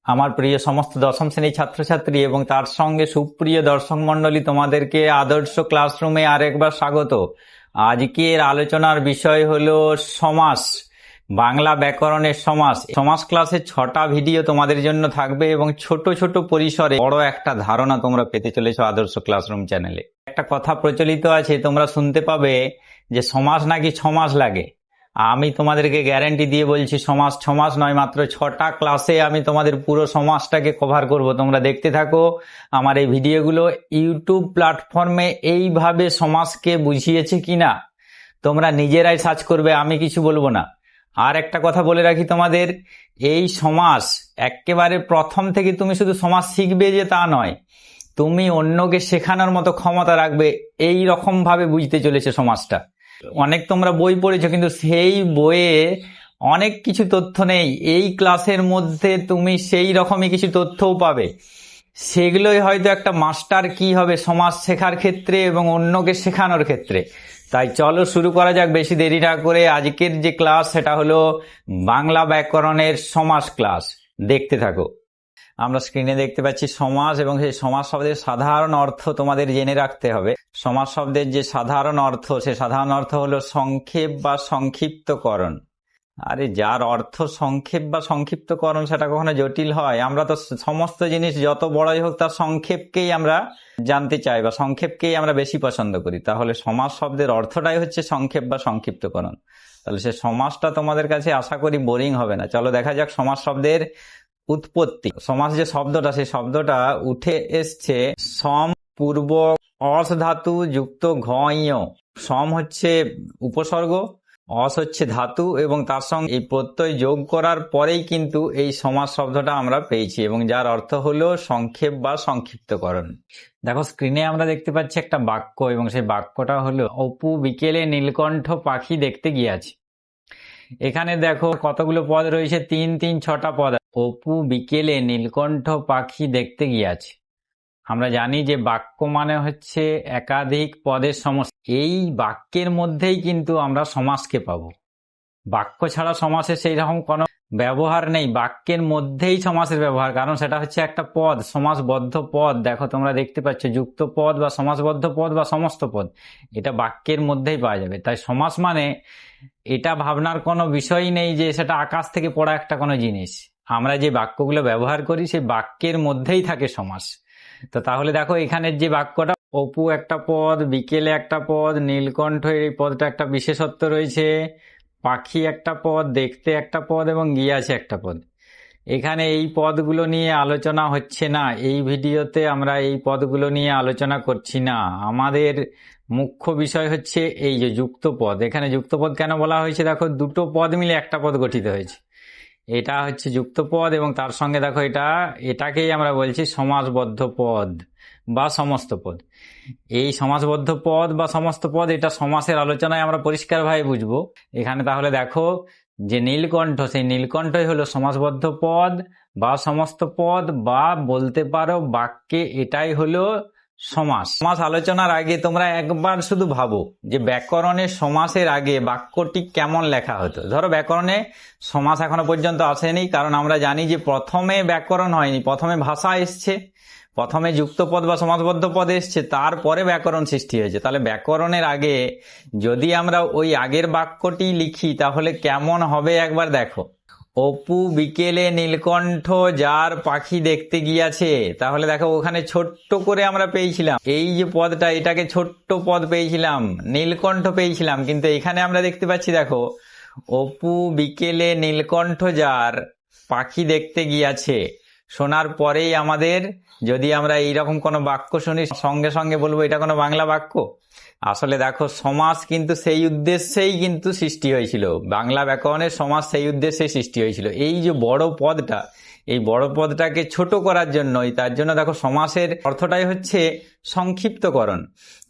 আমার প্রিয় সমস্ত দশম শ্রেণীর ছাত্রছাত্রী এবং তার সঙ্গে সুপ্রিয় দর্শক মণ্ডলী, তোমাদেরকে আদর্শ ক্লাসরুমে আরেকবার স্বাগত। আজকের আলোচনার বিষয় হলো সমাস, বাংলা ব্যাকরণের সমাস। সমাস ক্লাসে 6টা ভিডিও তোমাদের জন্য থাকবে এবং ছোট ছোট পরিসরে বড় একটা ধারণা তোমরা পেতে চলেছো আদর্শ ক্লাসরুম চ্যানেলে। একটা কথা প্রচলিত আছে, তোমরা শুনতে পাবে যে সমাস নাকি 6 মাস লাগে। আমি তোমাদেরকে গ্যারান্টি দিয়ে বলছি সমাস 6 মাস নয়, মাত্র 6টা ক্লাসে আমি তোমাদের পুরো সমাসটাকে কভার করব। তোমরা দেখতে থাকো আমার এই ভিডিওগুলো। ইউটিউব প্ল্যাটফর্মে এইভাবে সমাসকে বুঝিয়েছে কিনা তোমরা নিজেরাই সার্চ করবে, আমি কিছু বলবো না। আর একটা কথা বলে রাখি তোমাদের, এই সমাস একেবারে প্রথম থেকে তুমি শুধু সমাস শিখবে যে তা নয়, তুমি অন্যকে শেখানোর মতো ক্ষমতা রাখবে। এই রকম ভাবে বুঝতে চলেছে সমাসটা। অনেক তোমরা বই পড়েছো, কিন্তু সেই বইয়ে অনেক কিছু তথ্য নেই। এই ক্লাসের মধ্যে তুমি সেই রকমই কিছু তথ্যও পাবে। সেগুলোই হয়তো একটা মাস্টার কি হবে সমাজ শেখার ক্ষেত্রে এবং অন্যকে শেখানোর ক্ষেত্রে। তাই চলো শুরু করা যাক বেশি দেরি না করে। আজকের যে ক্লাস সেটা হলো বাংলা ব্যাকরণের সমাস ক্লাস। দেখতে থাকো। আমরা স্ক্রিনে দেখতে পাচ্ছি সমাস, এবং সেই সমাস শব্দের সাধারণ অর্থ তোমাদের জেনে রাখতে হবে। সমাস শব্দের যে সাধারণ অর্থ, সে সাধারণ অর্থ হলো সংক্ষেপ বা সংক্ষিপ্তকরণ। আরে যার অর্থ সংক্ষেপ বা সংক্ষিপ্তকরণ সেটা কখনো জটিল হয়? আমরা তো সমস্ত জিনিস যত বড়ই হোক তার সংক্ষেপকেই আমরা জানতে চাই বা সংক্ষেপকেই আমরা বেশি পছন্দ করি। তাহলে সমাস শব্দের অর্থটাই হচ্ছে সংক্ষেপ বা সংক্ষিপ্তকরণ। তাহলে সে সমাসটা তোমাদের কাছে আশা করি বোরিং হবে না। চলো দেখা যাক সমাস শব্দের উৎপত্তি। সমাস যে শব্দটা, সেই শব্দটা উঠে এসছে সম পূর্ব অস ধাতু যুক্ত ঘয়। সম হচ্ছে উপসর্গ, অস হচ্ছে ধাতু, এবং তার সঙ্গে এই প্রত্যয় যোগ করার পরেই কিন্তু এই সমাস শব্দটা আমরা পেয়েছি, এবং যার অর্থ হলো সংক্ষেপ বা সংক্ষিপ্তকরণ। দেখো স্ক্রিনে আমরা দেখতে পাচ্ছি একটা বাক্য, এবং সেই বাক্যটা হলো অপু বিকেলে নীলকণ্ঠ পাখি দেখতে গিয়াছে। এখানে দেখো কতগুলো পদ রয়েছে, 3 3 6টা পদ। অপু বিকেলে নীলকণ্ঠ পাখি দেখতে গিয়াছে। আমরা জানি যে বাক্য মানে হচ্ছে একাধিক পদের সমষ্টি। এই বাক্যের মধ্যেই কিন্তু আমরা সমাসকে পাবো। বাক্য ছাড়া সমাসের সেই রকম কোনো ব্যবহার নেই। বাক্যের মধ্যেই সমাসের ব্যবহার, কারণ সেটা হচ্ছে একটা পদ, সমাসবদ্ধ পদ। দেখো তোমরা দেখতে পাচ্ছ যুক্ত পদ বা সমাসবদ্ধ পদ বা সমস্ত পদ, এটা বাক্যের মধ্যেই পাওয়া যাবে। তাই সমাস মানে এটা ভাবনার কোনো বিষয় নেই যে সেটা আকাশ থেকে পড়া একটা কোনো জিনিস। আমরা যে বাক্যগুলো ব্যবহার করি সেই বাক্যের মধ্যেই থাকে সমাস। তো তাহলে দেখো এখানের যে বাক্যটা, অপু একটা পদ, বিকেলে একটা পদ, নীলকণ্ঠ এই পদটা একটা বিশেষত্ব রয়েছে, পাখি একটা পদ, দেখতে একটা পদ, এবং গিয়াছে একটা পদ। এখানে এই পদগুলো নিয়ে আলোচনা হচ্ছে না। এই ভিডিওতে আমরা এই পদগুলো নিয়ে আলোচনা করছি না। আমাদের মুখ্য বিষয় হচ্ছে এই যে যুক্ত পদ। এখানে যুক্ত পদ কেন বলা হয়েছে? দেখো দুটো পদ মিলে একটা পদ গঠিত হয়েছে, এটা হচ্ছে যুক্ত পদ, এবং তার সঙ্গে দেখো এটাকেই আমরা বলছি সমাসবদ্ধ পদ বা সমস্ত পদ। এই সমাসবদ্ধ পদ বা সমস্ত পদ, এটা সমাসের আলোচনায় আমরা পরিষ্কারভাবে বুঝবো। এখানে তাহলে দেখো যে নীলকণ্ঠ, সেই নীলকণ্ঠই হলো সমাসবদ্ধ পদ বা সমস্ত পদ, বা বলতে পারো বাক্যে এটাই হলো সমাস। সমাস আলোচনার আগে তোমরা একবার শুধু ভাবো যে ব্যাকরণে সমাসের আগে বাক্যটি কেমন লেখা হতো। ধরো ব্যাকরণে সমাস এখনো পর্যন্ত আসেনি, কারণ আমরা জানি যে প্রথমে ব্যাকরণ হয়নি, প্রথমে ভাষা এসছে, প্রথমে যুক্ত পদ বা সমাসবদ্ধ পদ এসছে, তারপরে ব্যাকরণ সৃষ্টি হয়েছে। তাহলে ব্যাকরণের আগে যদি আমরা ওই আগের বাক্যটি লিখি তাহলে কেমন হবে একবার দেখো। অপু বিকেলে নীলকণ্ঠ যার পাখি দেখতে গিয়াছে। তাহলে দেখো ওখানে ছোট্ট করে আমরা পেয়েছিলাম এই যে পদটা, এটাকে ছোট্ট পদ পেয়েছিলাম, নীলকণ্ঠ পেয়েছিলাম, কিন্তু এখানে আমরা দেখতে পাচ্ছি দেখো অপু বিকেলে নীলকণ্ঠ যার পাখি দেখতে গিয়াছে। শোনার পরেই আমাদের, যদি আমরা এইরকম কোনো বাক্য শুনি, সঙ্গে সঙ্গে বলবো এটা কোনো বাংলা বাক্য। আসলে দেখো সমাস কিন্তু সেই উদ্দেশ্যেই কিন্তু সৃষ্টি হয়েছিল, বাংলা ব্যাকরণের সমাস সেই উদ্দেশ্যে সৃষ্টি হয়েছিল। এই যে বড় পদটা, এই বড় পদটাকে ছোট করার জন্যই, তার জন্য দেখো সমাসের অর্থটাই হচ্ছে সংক্ষিপ্তকরণ।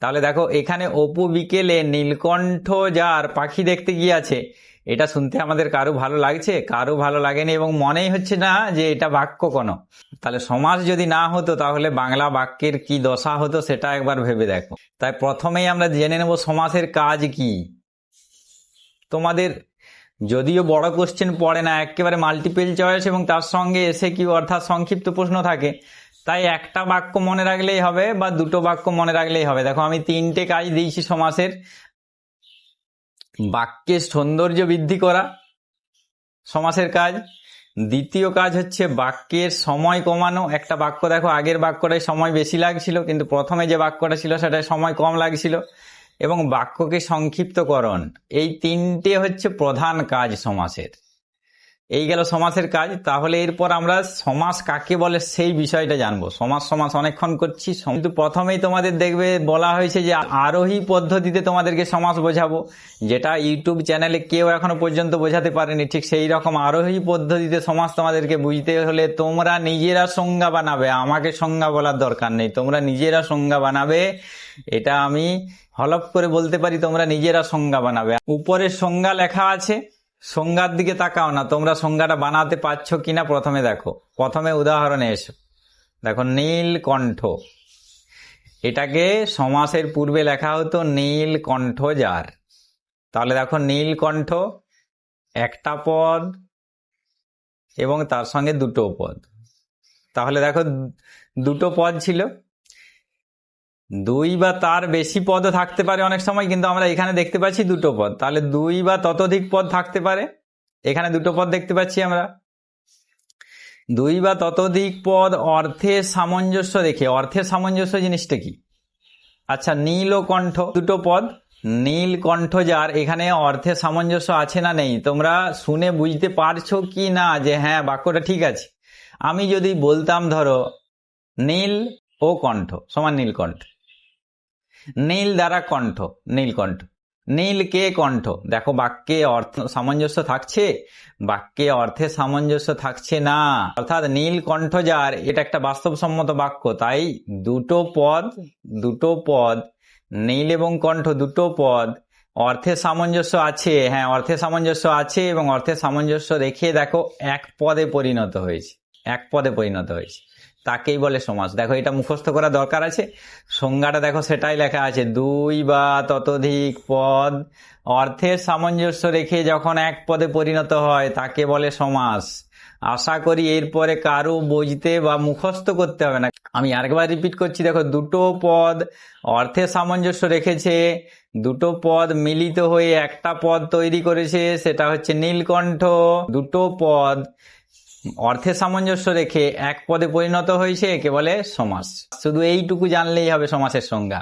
তাহলে দেখো এখানে অপু বিকেলে নীলকণ্ঠ যার পাখি দেখতে গিয়েছে, এটা শুনতে আমাদের কারো ভালো লাগছে? কারো ভালো লাগেনি, এবং মনেই হচ্ছে না যে এটা বাক্য কোনো। তাহলে সমাস যদি না হতো তাহলে বাংলা বাক্যের কি দশা হতো সেটা একবার ভেবে দেখো। তাই প্রথমেই আমরা জেনে নেব সমাসের কাজ কি। তোমাদের যদিও বড় কোশ্চেন পড়ে না, একেবারে মাল্টিপল চয়েস এবং তার সঙ্গে এসে কি অর্থাৎ সংক্ষিপ্ত প্রশ্ন থাকে, তাই একটা বাক্য মনে রাখলেই হবে বা দুটো বাক্য মনে রাখলেই হবে। দেখো আমি 3টে কাজ দিয়েছি সমাসের। বাক্যের সৌন্দর্য বৃদ্ধি করা সমাসের কাজ। দ্বিতীয় কাজ হচ্ছে বাক্যের সময় কমানো। একটা বাক্য দেখো, আগের বাক্যটায় সময় বেশি লাগছিল, কিন্তু প্রথমে যে বাক্যটা ছিল সেটায় সময় কম লাগছিল। এবং বাক্যকে সংক্ষিপ্তকরণ। এই 3টে হচ্ছে প্রধান কাজ সমাসের। এই গেল সমাসের কাজ। তাহলে এরপর আমরা সমাস কাকে বলে সেই বিষয়টা জানবো। সমাস সমাস অনেকক্ষণ করছি, কিন্তু প্রথমেই তোমাদের দেখবে বলা হয়েছে যে আরোহী পদ্ধতিতে তোমাদেরকে সমাস বোঝাবো, যেটা ইউটিউব চ্যানেলে কেউ এখনো পর্যন্ত বোঝাতে পারেনি। ঠিক সেই রকম আরোহী পদ্ধতিতে সমাস তোমাদেরকে বুঝতে হলে তোমরা নিজেরা সংজ্ঞা বানাবে, আমাকে সংজ্ঞা বলার দরকার নেই, তোমরা নিজেরা সংজ্ঞা বানাবে। এটা আমি হলফ করে বলতে পারি, তোমরা নিজেরা সংজ্ঞা বানাবে। উপরে সংজ্ঞা লেখা আছে, সংজ্ঞার দিকে তাকাও না, তোমরা সংজ্ঞাটা বানাতে পারছো কিনা প্রথমে দেখো। প্রথমে উদাহরণে এসো, দেখো নীলকণ্ঠ। এটাকে সমাসের পূর্বে লেখা হতো নীলকণ্ঠ যার। তাহলে দেখো নীলকণ্ঠ একটা পদ এবং তার সঙ্গে দুটো পদ। তাহলে দেখো দুটো পদ ছিল, দুই বা তার বেশি পদও থাকতে পারে অনেক সময়, কিন্তু আমরা এখানে দেখতে পাচ্ছি দুটো পদ। তাহলে দুই বা ততোধিক পদ থাকতে পারে, এখানে দুটো পদ দেখতে পাচ্ছি আমরা। দুই বা ততোধিক পদ অর্থের সামঞ্জস্য রেখে। অর্থের সামঞ্জস্য জিনিসটা কি? আচ্ছা, নীল ও কণ্ঠ দুটো পদ, নীলকণ্ঠ যার, এখানে অর্থের সামঞ্জস্য আছে না নেই তোমরা শুনে বুঝতে পারছো কি না যে হ্যাঁ বাক্যটা ঠিক আছে? আমি যদি বলতাম ধরো নীল ও কণ্ঠ সমান নীলকণ্ঠ, নীল দ্বারা কণ্ঠ নীলকণ্ঠ, নীল কে কণ্ঠ, দেখো বাক্যে অর্থ সামঞ্জস্য থাকছে? বাক্যে অর্থে সামঞ্জস্য থাকছে না। অর্থাৎ নীলকণ্ঠ যার, এটা একটা বাস্তবসম্মত বাক্য, তাই দুটো পদ নীল এবং কণ্ঠ দুটো পদ অর্থে সামঞ্জস্য আছে। হ্যাঁ, অর্থে সামঞ্জস্য আছে এবং অর্থে সামঞ্জস্য রেখে দেখো এক পদে পরিণত হয়েছে, এক পদে পরিণত হয়েছে, তাকেই বলে সমাস। দেখো এটা মুখস্থ করা দরকার আছে। সংজ্ঞাটা দেখো সেটাই লেখা আছে, দুই বা ততোধিক পদ অর্থের সামঞ্জস্য রেখে যখন এক পদে পরিণত হয় তাকে বলে সমাস। আশা করি এরপরে কারো বুঝতে বা মুখস্থ করতে হবে না। আমি আরেকবার রিপিট করছি, দেখো দুটো পদ অর্থের সামঞ্জস্য রেখেছে, দুটো পদ মিলিত হয়ে একটা পদ তৈরি করেছে, সেটা হচ্ছে নীলকণ্ঠ। দুটো পদ অর্থের সামঞ্জস্য রেখে এক পদে পরিণত হয়েছে, একে বলে সমাস। শুধু এইটুকু জানলেই হবে সমাসের সংজ্ঞা।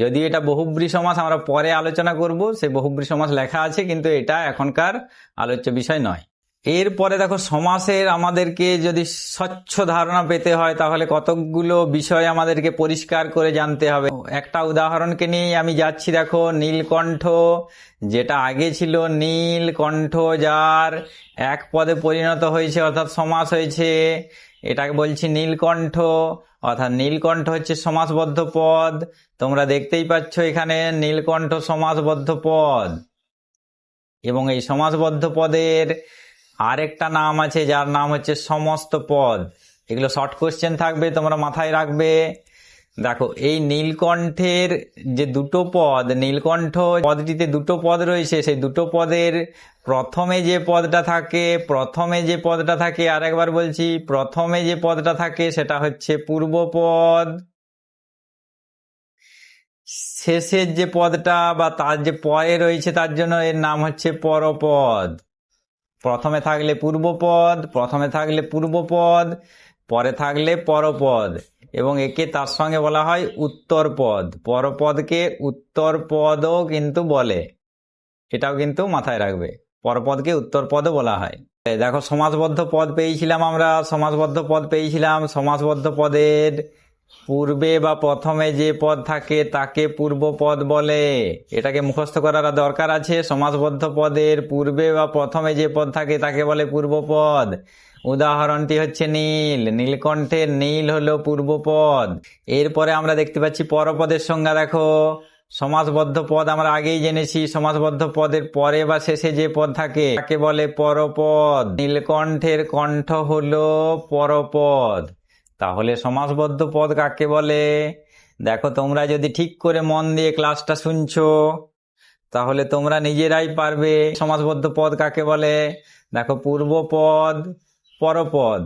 যদিও এটা বহুব্রী সমাস, আমরা পরে আলোচনা করব, সে বহুব্রী সমাস লেখা আছে, কিন্তু এটা এখনকার আলোচ্য বিষয় নয়। এরপরে দেখো সমাসের আমাদেরকে যদি স্বচ্ছ ধারণা পেতে হয় তাহলে কতকগুলো বিষয় আমাদেরকে পরিষ্কার করে জানতে হবে। একটা উদাহরণকে নিয়েই আমি যাচ্ছি। দেখো নীলকণ্ঠ, যেটা আগে ছিল নীলকণ্ঠ যার, এক পদে পরিণত হয়েছে অর্থাৎ সমাস হয়েছে, এটাকে বলছি নীলকণ্ঠ। অর্থাৎ নীলকণ্ঠ হচ্ছে সমাসবদ্ধ পদ। তোমরা দেখতেই পাচ্ছ এখানে নীলকণ্ঠ সমাসবদ্ধ পদ। এবং এই সমাসবদ্ধ পদের আরেকটা নাম আছে, যার নাম হচ্ছে সমস্ত পদ। এগুলো শর্ট কোশ্চেন থাকবে, তোমরা মাথায় রাখবে। দেখো এই নীলকণ্ঠের যে দুটো পদ, নীলকণ্ঠ পদটিতে দুটো পদ রয়েছে, সেই দুটো পদের প্রথমে যে পদটা থাকে, আরেকবার বলছি, প্রথমে যে পদটা থাকে সেটা হচ্ছে পূর্বপদ। শেষের যে পদটা বা তার যে পরে রয়েছে তার জন্য এর নাম হচ্ছে পরপদ। প্রথমে থাকলে পূর্বপদ, পরে থাকলে পরপদ, এবং একে তার সঙ্গে বলা হয় উত্তরপদ। পরপদকে উত্তরপদও কিন্তু বলে, এটাও কিন্তু মাথায় রাখবে, পরপদকে উত্তরপদও বলা হয়। দেখো সমাসবদ্ধ পদ পেয়েছিলাম আমরা, সমাসবদ্ধ পদের পূর্বে বা প্রথমে যে পদ থাকে তাকে পূর্বপদ বলে। এটাকে মুখস্থ করার দরকার আছে। সমাসবদ্ধ পদের পূর্বে বা প্রথমে যে পদ থাকে তাকে বলে পূর্বপদ। উদাহরণটি হচ্ছে নীলকণ্ঠের নীল হলো পূর্বপদ। এরপরে আমরা দেখতে পাচ্ছি পরপদের সংজ্ঞা। দেখো সমাসবদ্ধ পদ আমরা আগেই জেনেছি, সমাসবদ্ধ পদের পরে বা শেষে যে পদ থাকে তাকে বলে পরপদ। নীলকণ্ঠের কণ্ঠ হলো পরপদ। তাহলে সমাসবদ্ধ পদ কাকে বলে? দেখো তোমরা যদি ঠিক করে মন দিয়ে ক্লাসটা শুনছো তাহলে তোমরা নিজেরাই পারবে সমাসবদ্ধ পদ কাকে বলে। দেখো, পূর্বপদ, পরপদ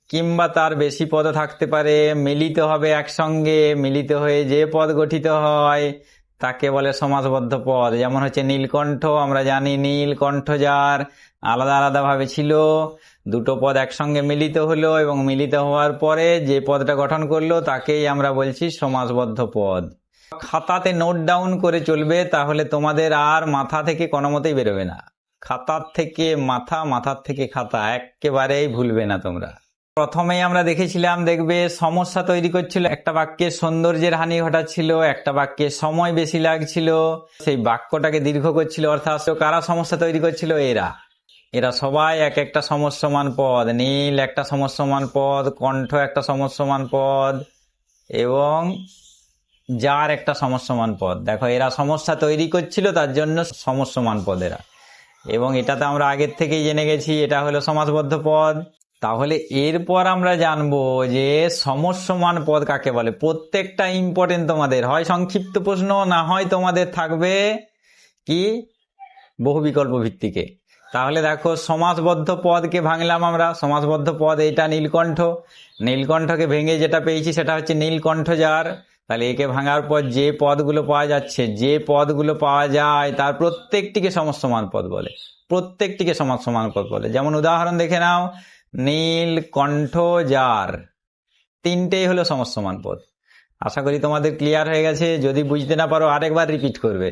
কিংবা তার বেশি পদ থাকতে পারে, মিলিত হবে একসঙ্গে, মিলিত হয়ে যে পদ গঠিত হয় তাকে বলে সমাসবদ্ধ পদ। যেমন হচ্ছে নীলকণ্ঠ, আমরা জানি নীলকণ্ঠ যার আলাদা আলাদা ভাবে ছিল, দুটো পদ একসঙ্গে মিলিত হলো এবং মিলিত হওয়ার পরে যে পদটা গঠন করলো তাকেই আমরা বলছি সমাসবদ্ধ পদ। খাতাতে নোট ডাউন করে চলবে, তাহলে তোমাদের আর মাথা থেকে কোনো মতেই বেরোবে না। খাতার থেকে মাথা, মাথার থেকে খাতা একেবারেই ভুলবে না তোমরা। প্রথমেই আমরা দেখেছিলাম, দেখবে সমস্যা তৈরি করছিল, একটা বাক্যে সৌন্দর্যের হানি ঘটাচ্ছিল, একটা বাক্যে সময় বেশি লাগছিল, সেই বাক্যটাকে দীর্ঘ করছিল। অর্থাৎ কারা সমস্যা তৈরি করছিল? এরা সবাই এক একটা সমস্যমান পদ। নীল একটা সমস্যমান পদ, কণ্ঠ একটা সমস্যমান পদ এবং যার একটা সমস্যমান পদ। দেখো, এরা সমস্যা তৈরি করছিল, তার জন্য সমস্যমান পদ এরা। এবং এটাতে আমরা আগের থেকেই জেনে গেছি এটা হলো সমাসবদ্ধ পদ। তাহলে এরপর আমরা জানবো যে সমস্যমান পদ কাকে বলে। প্রত্যেকটা ইম্পর্টেন্ট, তোমাদের হয় সংক্ষিপ্ত প্রশ্ন, না হয় তোমাদের থাকবে কি বহু বিকল্প ভিত্তিকে। তাহলে দেখো, সমাসবদ্ধ পদকে ভাঙলাম আমরা। সমাসবদ্ধ পদ এটা নীলকণ্ঠ, নীলকণ্ঠকে ভেঙে যেটা পেয়েছি সেটা হচ্ছে নীলকণ্ঠ যার। তাহলে একে ভাঙার পর যে পদগুলো পাওয়া যাচ্ছে, যে পদগুলো পাওয়া যায় তার প্রত্যেকটিকে সমস্যমান পদ বলে, প্রত্যেকটিকে সমস্যমান পদ বলে। যেমন উদাহরণ দেখে নাও, নীলকণ্ঠ যার, তিনটেই হলো সমস্যমান পদ। আশা করি তোমাদের ক্লিয়ার হয়ে গেছে। যদি বুঝতে না পারো আরেকবার রিপিট করবে।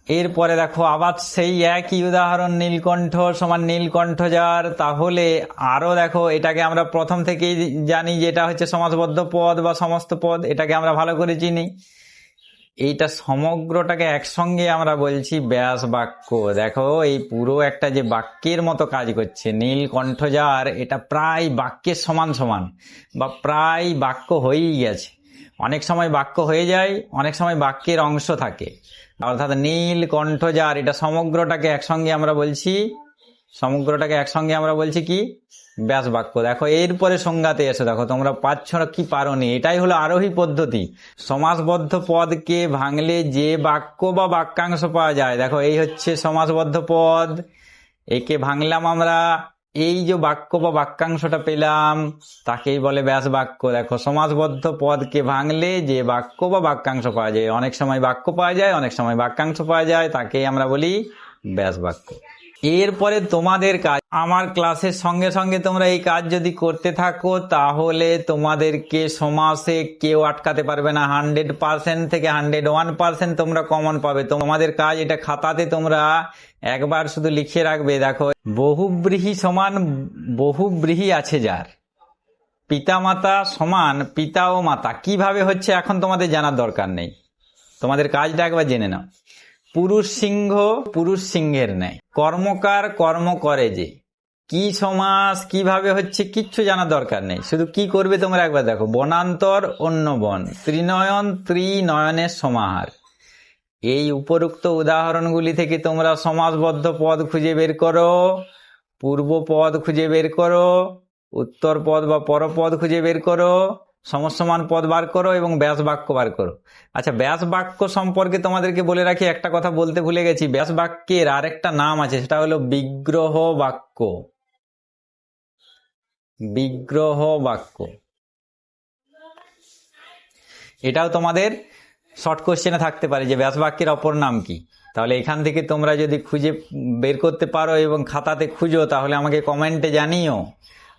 এরপরে দেখো, আবার সেই একই উদাহরণ, নীলকণ্ঠ সমান নীলকণ্ঠ যার। তাহলে আরো দেখো, এটাকে আমরা প্রথম থেকেই জানি যে এটা হচ্ছে সমাসবদ্ধ পদ বা সমস্ত পদ, এটাকে আমরা ভালো করে চিনি। এইটা সমগ্রটাকে একসঙ্গে আমরা বলছি ব্যাস বাক্য। দেখো, এই পুরো একটা যে বাক্যের মতো কাজ করছে, নীলকণ্ঠ যার, এটা প্রায় বাক্যের সমান সমান বা প্রায় বাক্য হয়েই গেছে। অনেক সময় বাক্য হয়ে যায়, অনেক সময় বাক্যের অংশ থাকে। অর্থাৎ নীলকণ্ঠ যার, এটা সমগ্রটাকে একসঙ্গে আমরা বলছি, সমগ্রটাকে একসঙ্গে আমরা বলছি কি ব্যাস বাক্য। দেখো, এরপরে সংজ্ঞাতে এসে দেখো তোমরা পাচ্ছ না কি পারোনি। এটাই হলো আরোহী পদ্ধতি। সমাসবদ্ধ পদকে ভাঙলে যে বাক্য বা বাক্যাংশ পাওয়া যায়, দেখো এই হচ্ছে সমাসবদ্ধ পদ, একে ভাঙলাম আমরা, এই যে বাক্য বা বাক্যাংশটা পেলাম তাকেই বলে ব্যাস বাক্য। দেখো, সমাসবদ্ধ পদকে ভাঙলে যে বাক্য বা বাক্যাংশ পাওয়া যায়, অনেক সময় বাক্য পাওয়া যায়, অনেক সময় বাক্যাংশ পাওয়া যায়, তাকেই আমরা বলি ব্যাস বাক্য। এরপরে তোমাদের কাজ, আমার ক্লাসের সঙ্গে সঙ্গে তোমরা এই কাজ যদি করতে থাকো তাহলে তোমাদেরকে সমাসে কেউ আটকাতে পারবে না। 100% থেকে 101% তোমরা কমন পাবে। তোমাদের কাজ এটা, খাতাতে তোমরা একবার শুধু লিখে রাখবে। দেখো, বহুব্রীহি সমান বহুব্রীহি আছে যার, পিতামাতা সমান পিতা ও মাতা কিভাবে হচ্ছে এখন তোমাদের জানার দরকার নেই, তোমাদের কাজটা একবার জেনে নাও। পুরুষ সিংহ পুরুষ সিংহের ন্যায়, কর্মকার কর্ম করে যে, কি সমাস কিভাবে হচ্ছে কিচ্ছু জানার দরকার নেই, শুধু কি করবে তোমরা একবার দেখো। বনান্তর অন্য বন, ত্রিনয়ন ত্রিনয়নের সমাহার। এই উপরোক্ত উদাহরণগুলি থেকে তোমরা সমাসবদ্ধ পদ খুঁজে বের করো, পূর্ব পদ খুঁজে বের করো, উত্তর পদ বা পরপদ খুঁজে বের করো, সমস্যমান পদ বার করো এবং ব্যাস বাক্য বার করো। আচ্ছা, ব্যাস বাক্য সম্পর্কে তোমাদেরকে বলে রাখি, একটা কথা বলতে ভুলে গেছি। ব্যাস বাক্যের আরেকটা নাম আছে, সেটা হলো বিগ্রহ বাক্য। বিগ্রহ বাক্য, এটাও তোমাদের শর্ট কোশ্চেনে থাকতে পারে যে ব্যাস বাক্যের অপর নাম কি। তাহলে এখান থেকে তোমরা যদি খুঁজে বের করতে পারো এবং খাতাতে খুঁজো তাহলে আমাকে কমেন্টে জানিও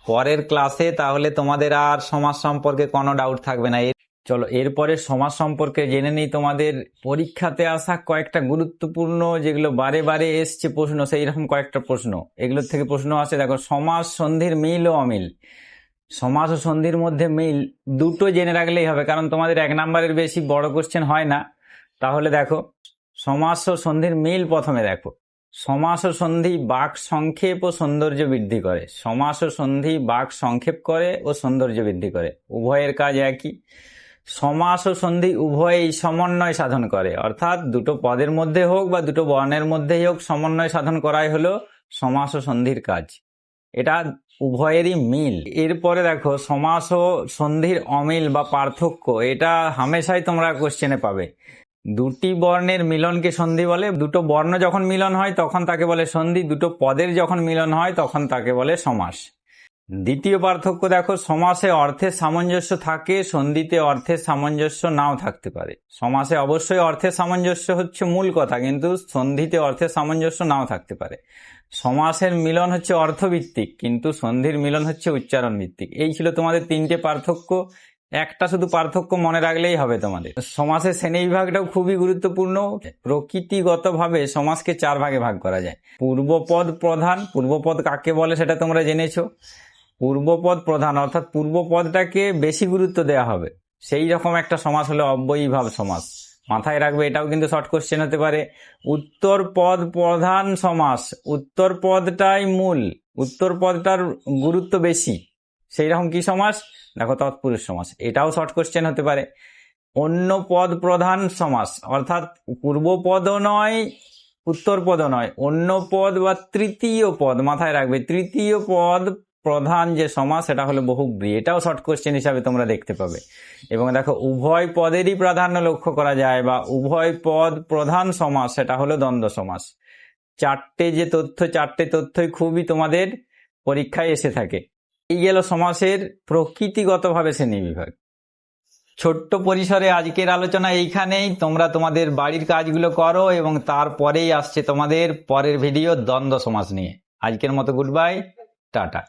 পরের ক্লাসে, তাহলে তোমাদের আর সমাজ সম্পর্কে কোনো ডাউট থাকবে না। চলো, এরপরে সমাজ সম্পর্কে জেনে নিই। তোমাদের পরীক্ষাতে আসা কয়েকটা গুরুত্বপূর্ণ, যেগুলো বারে বারে এসছে প্রশ্ন, সেই রকম কয়েকটা প্রশ্ন, এগুলোর থেকে প্রশ্ন আসে। দেখো, সমাস সন্ধির মিল ও অমিল। সমাস ও সন্ধির মধ্যে মিল দুটো জেনে রাখলেই হবে, কারণ তোমাদের 1 নাম্বারের বেশি বড় কোশ্চেন হয় না। তাহলে দেখো, সমাস ও সন্ধির মিল প্রথমে দেখো। সমাস ও সন্ধি বাক সংক্ষেপ ও সৌন্দর্য বৃদ্ধি করে। সমাস ও সন্ধি বাক সংক্ষেপ করে ও সৌন্দর্য বৃদ্ধি করে, উভয়ের কাজ একই। সমাস ও সন্ধি উভয়ই সমন্বয় সাধন করে, অর্থাৎ দুটো পদের মধ্যে হোক বা দুটো বর্ণের মধ্যেই হোক, সমন্বয় সাধন করাই হলো সমাস ও সন্ধির কাজ। এটা উভয়েরই মিল। এরপরে দেখো, সমাস ও সন্ধির অমিল বা পার্থক্য, এটা হামেশাই তোমরা কোশ্চেনে পাবে। দুটি বর্ণের মিলনকে সন্ধি বলে। দুটো বর্ণ যখন মিলন হয় তখন তাকে বলে সন্ধি, দুটো পদের যখন মিলন হয় তখন তাকে বলে সমাস। দ্বিতীয় পার্থক্য দেখো, সমাসে অর্থের সামঞ্জস্য থাকে, সন্ধিতে অর্থের সামঞ্জস্য নাও থাকতে পারে। সমাসে অবশ্যই অর্থের সামঞ্জস্য হচ্ছে মূল কথা, কিন্তু সন্ধিতে অর্থের সামঞ্জস্য নাও থাকতে পারে। সমাসের মিলন হচ্ছে অর্থভিত্তিক, কিন্তু সন্ধির মিলন হচ্ছে উচ্চারণ ভিত্তিক। এই ছিল তোমাদের তিনটে পার্থক্য। একটা শুধু পার্থক্য মনে রাখলেই হবে তোমাদের। সমাসের শ্রেণীবিভাগটাও খুবই গুরুত্বপূর্ণ। প্রকৃতিগতভাবে সমাসকে 4 ভাগে ভাগ করা যায়। পূর্বপদ প্রধান, পূর্বপদ কাকে বলে সেটা তোমরা জেনেছো। পূর্বপদ প্রধান অর্থাৎ পূর্বপদটাকে বেশি গুরুত্ব দেওয়া হবে, সেই রকম একটা সমাস হলো অব্যয়ীভাব সমাস। মাথায় রাখবে, এটাও কিন্তু শর্ট কোশ্চেন হতে পারে। উত্তর পদ প্রধান সমাস, উত্তর পদটাই মূল, উত্তর পদটার গুরুত্ব বেশি, সেই রকম কি সমাস? দেখো, তৎপুরুষ সমাস। এটাও শর্ট কোশ্চেন হতে পারে। অন্য পদ প্রধান সমাস অর্থাৎ পূর্বপদও নয় উত্তরপদও নয়, অন্য পদ বা তৃতীয় পদ। মাথায় রাখবে, তৃতীয় পদ প্রধান যে সমাস সেটা হলো বহুব্রী। এটাও শর্ট কোশ্চেন হিসাবে তোমরা দেখতে পাবে। এবং দেখো, উভয় পদেরই প্রাধান্য লক্ষ্য করা যায় বা উভয় পদ প্রধান সমাস সেটা হলো দ্বন্দ্ব সমাস। চারটে তথ্যই খুবই তোমাদের পরীক্ষায় এসে থাকে। এই গেল সমাসের প্রকৃতিগতভাবে শ্রেণীবিভাগ। ছোট্ট পরিসরে আজকের আলোচনা এইখানেই। তোমরা তোমাদের বাড়ির কাজগুলো করো এবং তারপরেই আসছে তোমাদের পরের ভিডিও দ্বন্দ্ব সমাস নিয়ে। আজকের মতো গুড বাই, টাটা।